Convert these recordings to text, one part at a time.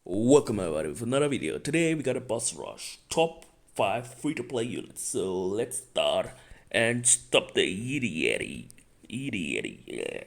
Welcome everybody for another video. Today we got a boss rush, top 5 free-to-play units. So let's start and stop the yiddy yeah.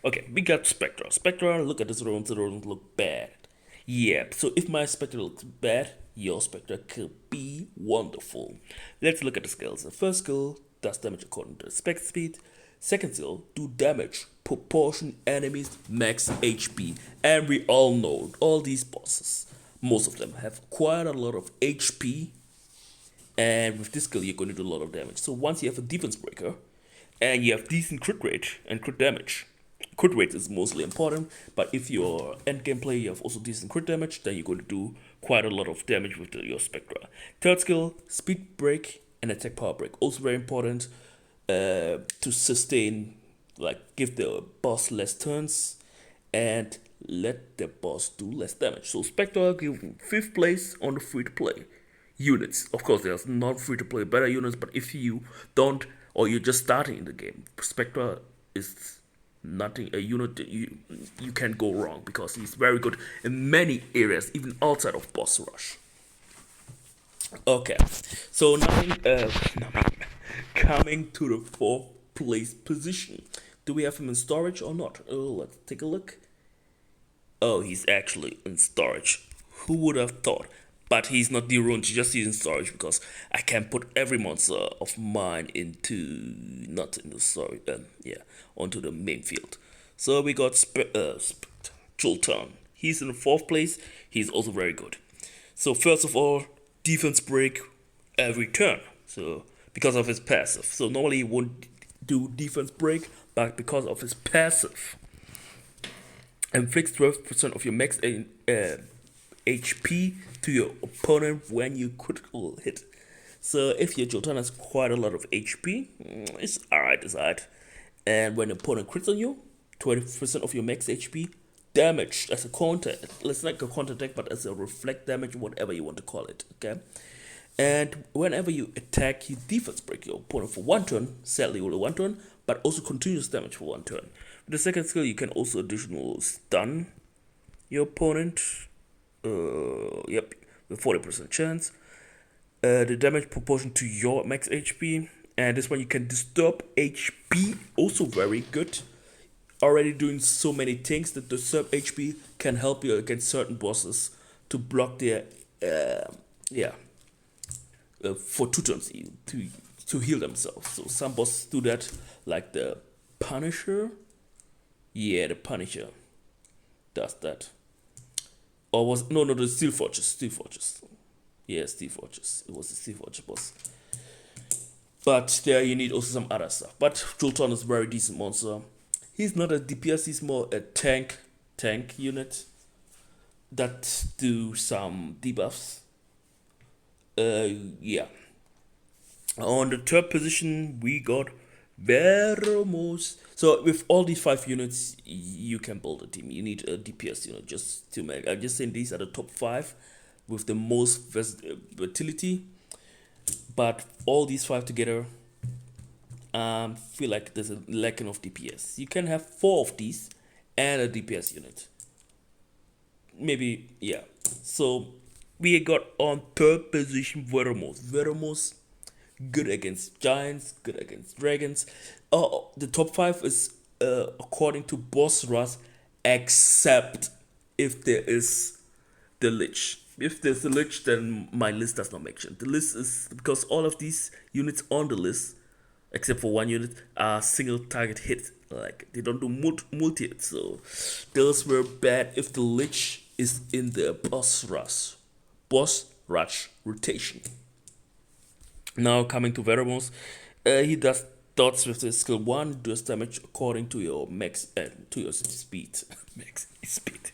Okay, we got Spectra. Spectra, look at this runes, the runes look bad. Yep, so if my Spectra looks bad, your Spectra could be wonderful. Let's look at the skills. The first skill does damage according to the spec speed. Second skill, do damage proportion enemies max HP. And we all know all these bosses, most of them have quite a lot of HP. And with this skill, you're going to do a lot of damage. So once you have a defense breaker and you have decent crit rate and crit damage, crit rate is mostly important. But if you're end game player, you have also decent crit damage, then you're going to do quite a lot of damage with your Spectra. Third skill, speed break and attack power break, also very important to sustain, like give the boss less turns and let the boss do less damage. So Spectre give 5th place on the free to play units. Of course, there's not free to play better units, but if you don't or you're just starting in the game, Spectre is nothing a unit that you can go wrong because he's very good in many areas, even outside of boss rush. Okay, so now coming to the 4th place position. Do we have him in storage or not? Oh, let's take a look. Oh, he's actually in storage. Who would have thought? But he's not deruned, just in storage because I can put every monster of mine into, not in the storage, onto the main field. So we got Jultan. He's in the 4th place. He's also very good. So first of all, defense break every turn. So because of his passive. So normally he won't do defense break, but because of his passive, inflicts 12% of your max HP to your opponent when you critical hit. So if your Jotun has quite a lot of HP, it's alright. And when the opponent crits on you, 20% of your max HP damage as a counter. It's like a counter attack, but as a reflect damage, whatever you want to call it. Okay. And whenever you attack, you defense break your opponent for 1 turn, sadly only 1 turn, but also continuous damage for 1 turn. With the second skill, you can also additional stun your opponent. Yep, with 40% chance. The damage proportion to your max HP. And this one you can disturb HP, also very good. Already doing so many things that disturb HP can help you against certain bosses to block their for 2 turns to heal themselves. So some bosses do that, like the Punisher. Yeah, the Punisher does that. Or was no the Steel Fortress. Yeah, Steel Fortress. It was the Steel Fortress boss. But there you need also some other stuff. But Jolton is a very decent monster. He's not a DPS, he's more a tank unit that do some debuffs. Yeah. On the 3rd position, we got Veromos. So with all these 5 units, you can build a team. You need a DPS unit just to make. I'm just saying these are the top 5 with the most versatility. But all these 5 together, feel like there's a lacking of DPS. You can have 4 of these and a DPS unit. Maybe, yeah. So we got on 3rd position Veromos. Veromos, good against giants, good against dragons. The top 5 is according to boss rush, except if there is the lich. If there's a lich, then my list does not make sense. The list is because all of these units on the list, except for 1 unit, are single target hit. Like they don't do multi hit. So those were bad if the lich is in the boss rush rotation. Now coming to Veromos, he does dots with his skill 1, does damage according to your max to your speed. Max speed.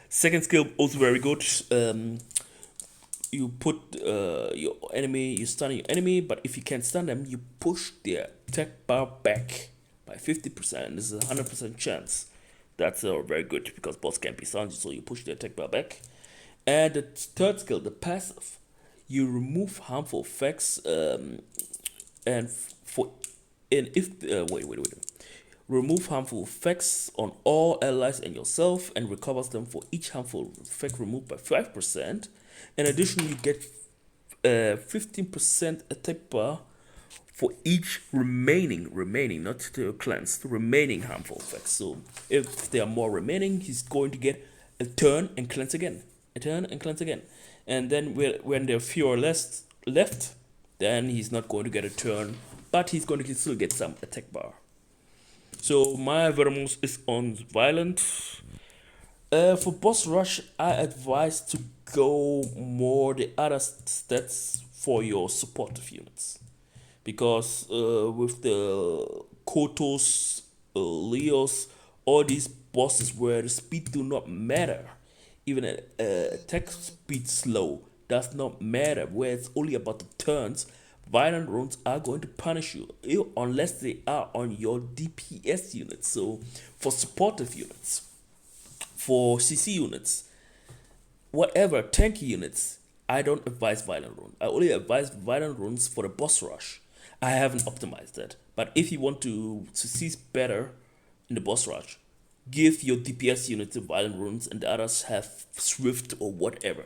Second skill also very good. You put your enemy, you stun your enemy, but if you can't stun them, you push their attack bar back by 50%. This is a 100% chance. That's very good because boss can't be stunned, so you push the attack bar back. And the 3rd skill, the passive, you remove harmful effects and if remove harmful effects on all allies and yourself, and recovers them for each harmful effect removed by 5%. In addition, you get 15% attack bar for each remaining, not to cleanse, the remaining harmful effects. So if there are more remaining, he's going to get a turn and cleanse again, a turn and cleanse again. And then when there are fewer less left, then he's not going to get a turn, but he's going to still get some attack bar. So my Vermos is on violent. For boss rush, I advise to go more the other stats for your supportive units, because with the Kotos, Leos, all these bosses where the speed do not matter, even attack speed slow does not matter, where it's only about the turns, violent runes are going to punish you unless they are on your DPS units. So for supportive units, for CC units, whatever tanky units, I don't advise violent runes. I only advise violent runes for the boss rush. I haven't optimized that, but if you want to succeed better in the boss rush, give your DPS units the violent runes and the others have swift or whatever.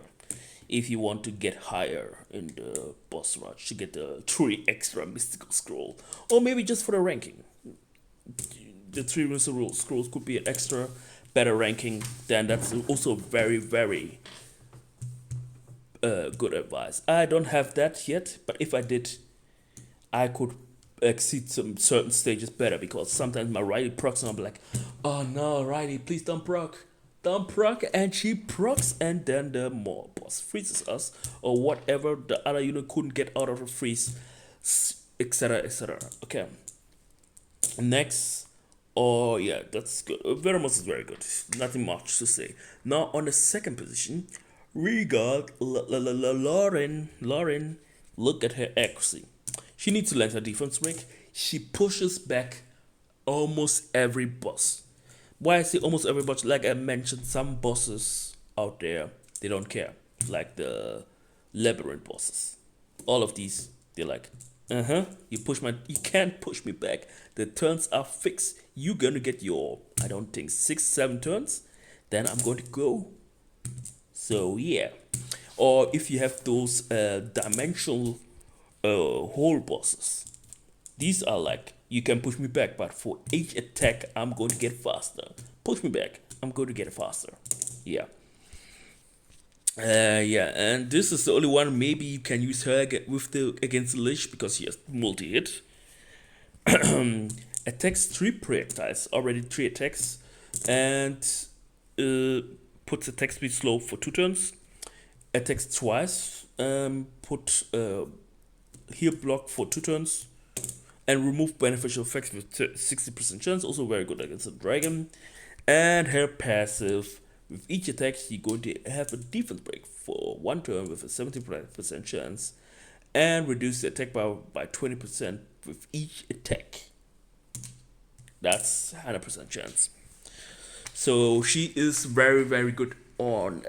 If you want to get higher in the boss rush, to get the 3 extra mystical scroll, or maybe just for the ranking, the 3 mystical scrolls could be an extra better ranking. Then that's also very, very good advice. I don't have that yet, but if I did, I could exceed some certain stages better, because sometimes my Riley procs and I'm like, oh no, Riley, please don't proc. Don't proc, and she procs, and then the more boss freezes us, or whatever the other unit couldn't get out of the freeze, etc. etc. Okay. Next, oh yeah, that's good. Vermos is very good. Nothing much to say. Now on the second position, we got Lauren. Lauren, look at her accuracy. She needs to land her defense break. She pushes back almost every boss. Why I say almost every boss? Like I mentioned, some bosses out there, they don't care. Like the labyrinth bosses. All of these, they're like, you can't push me back. The turns are fixed. You're gonna get your, I don't think, 6-7 turns. Then I'm going to go. So yeah. Or if you have those dimensional whole bosses, these are like, you can push me back, but for each attack I'm going to get faster. Push me back, I'm going to get faster. Yeah. Yeah, and this is the only one. Maybe you can use her with the against the Lich, because she has multi-hit. Attacks 3 projectiles, already 3 attacks, and puts attack speed slow for 2 turns. Attacks twice, put heal block for 2 turns, and remove beneficial effects with 60% chance, also very good against the dragon. And her passive, with each attack you're going to have a defense break for 1 turn with a 70% chance, and reduce the attack power by 20% with each attack. That's 100% chance. So she is very, very good on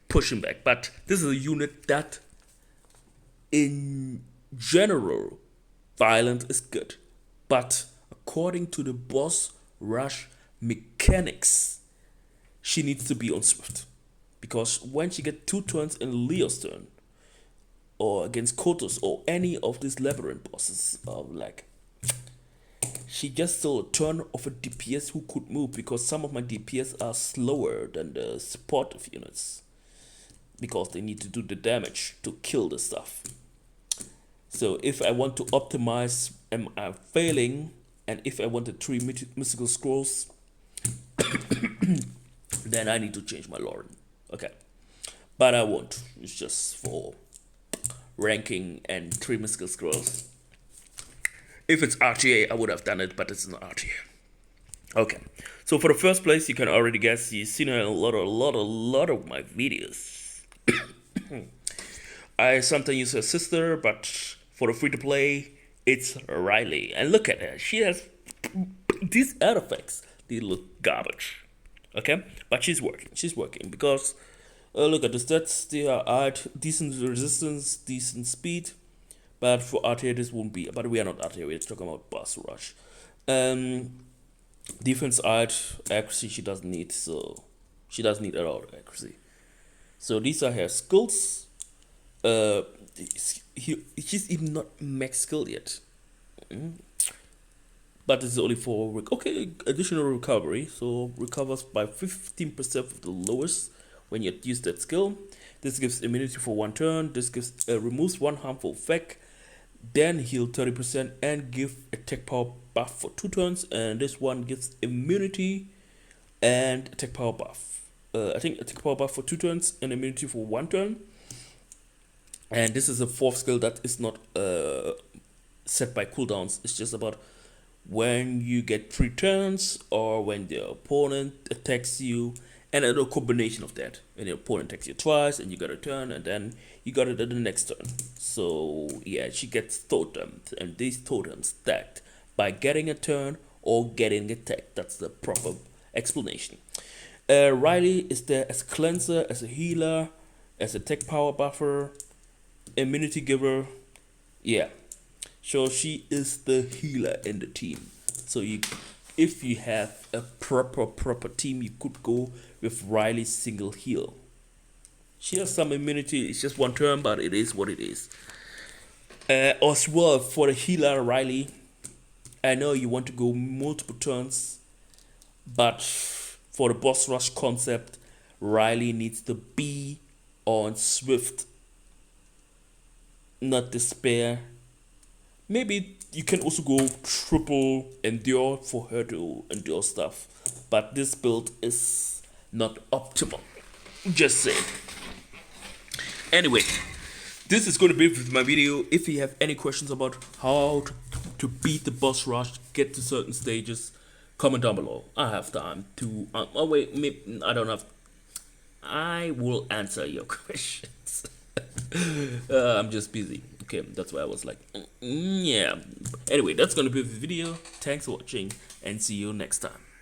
pushing back. But this is a unit that, in general, violent is good. But according to the boss rush mechanics, she needs to be on swift. Because when she gets 2 turns in Leo's turn, or against Kotos, or any of these labyrinth bosses, like, she just saw a turn of a DPS who could move, because some of my DPS are slower than the supportive units, because they need to do the damage to kill the stuff. So if I want to optimize, am I failing? And if I want the 3 mystical scrolls, then I need to change my Lauren. Okay, but I won't. It's just for ranking and 3 mystical scrolls. If it's RTA, I would have done it, but it's not RTA. Okay, so for the first place, you can already guess, you've seen her in a lot of my videos. I sometimes use her sister, but for the free-to-play, it's Riley. And look at her, she has these artifacts. They look garbage. Okay, but she's working, because look at the stats. They are decent resistance, decent speed, but for RTA this won't be. But we are not RTA, we're talking about boss rush. Um, defense art accuracy she doesn't need, so she doesn't need at all accuracy. So these are her skills. Uh, she's even not max skill yet. Mm. But this is only for okay additional recovery. So recovers by 15% of the lowest when you use that skill. This gives immunity for one turn. This gives removes one harmful effect. Then heal 30% and give attack power buff for 2 turns. And this one gives immunity and attack power buff. I think attack power buff for 2 turns and immunity for 1 turn. And this is a fourth skill that is not set by cooldowns. It's just about when you get 3 turns or when the opponent attacks you, and a combination of that. When the opponent attacks you twice and you got a turn, and then you got it at the next turn. So yeah, she gets totems, and these totems stacked by getting a turn or getting attacked. That's the proper explanation. Riley is there as a cleanser, as a healer, as a tech power buffer, immunity giver. Yeah, so she is the healer in the team. So if you have a proper team, you could go with Riley's single heal. She has some immunity. It's just 1 turn, but it is what it is. As well, for the healer Riley, I know you want to go multiple turns, but for the boss rush concept, Riley needs to be on Swift, not Despair. Maybe you can also go triple endure for her to endure stuff, but this build is not optimal. Just saying. Anyway, this is going to be it with my video. If you have any questions about how to beat the boss rush, get to certain stages, comment down below. I have time to. Oh wait, maybe, I don't have. I will answer your questions. I'm just busy. Okay, that's why I was like, yeah. Anyway, that's gonna be the video. Thanks for watching, and see you next time.